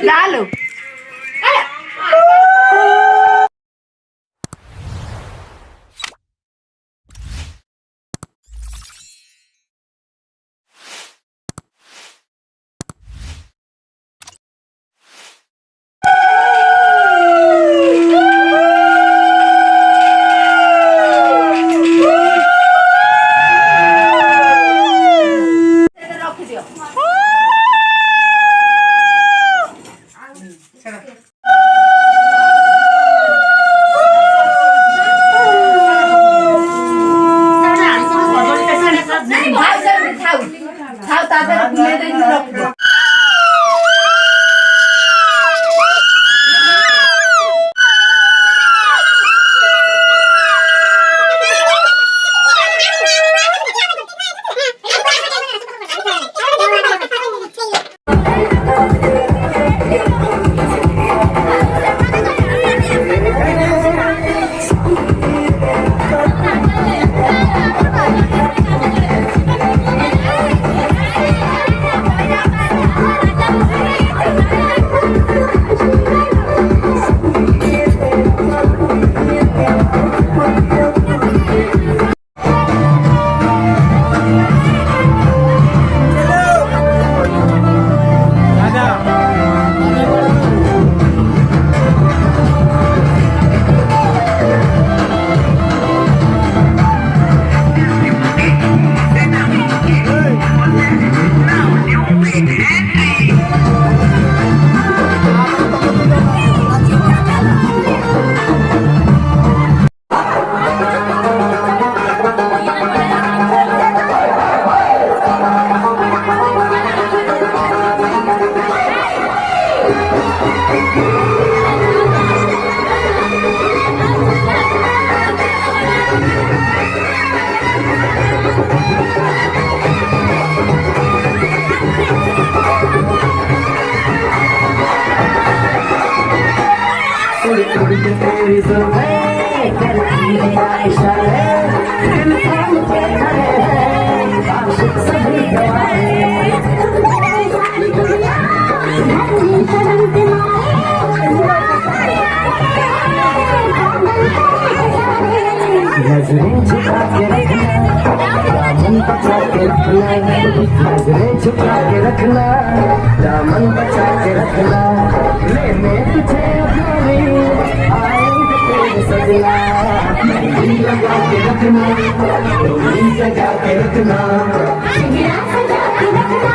చాలు नजरें झुका के रखना, दामन बचा के रखना, लेने तुझे अपनी आएंगे तेरे सजना, मेहंदी लगा के रखना, डोरी सजा के रखना, सजा के रखना।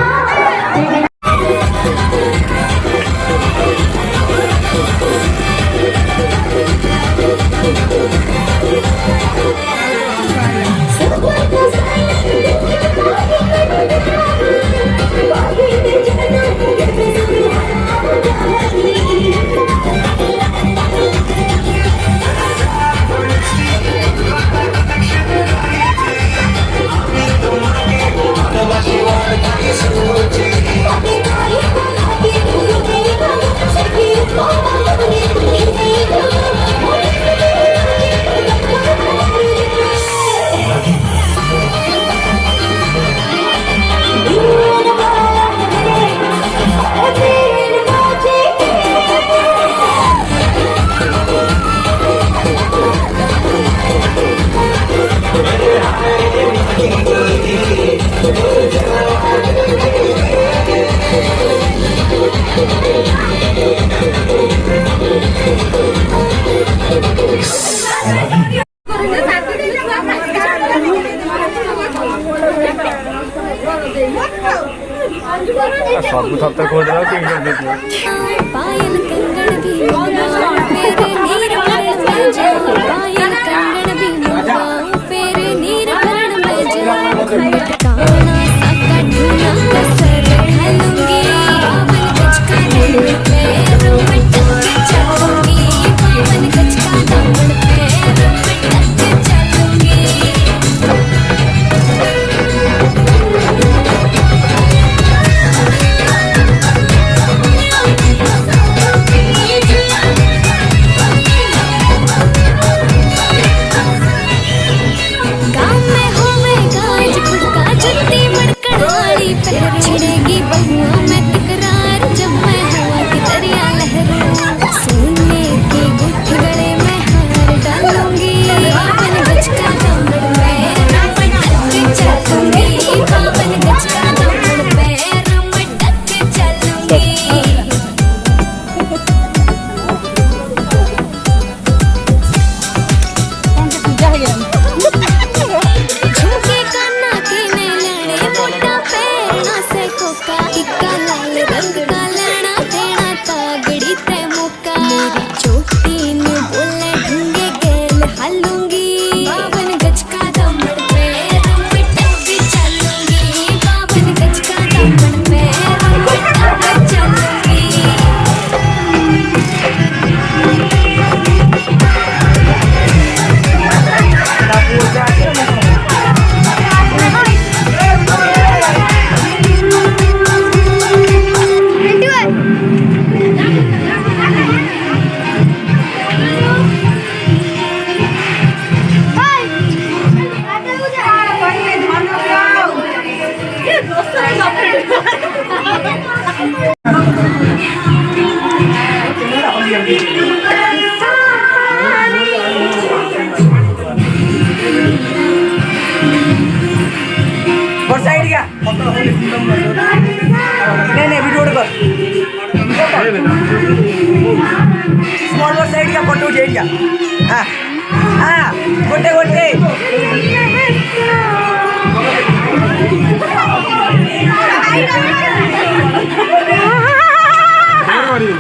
सब सप्ताह खोल रहा है लंका लेना देना तागड़ी ते मौका मेरी चोटी ने बोले ढूंगे गेल हालूंगी 52 गज का दामन पे रंगटा भी चलूंगी 52 गज का दामन पे रंगटा भी चलूंगी और साइड क्या नहीं वीडियो कर स्मॉल और साइड का फोटो उठे क्या हाँ हाँ गोटे गोटे How are you?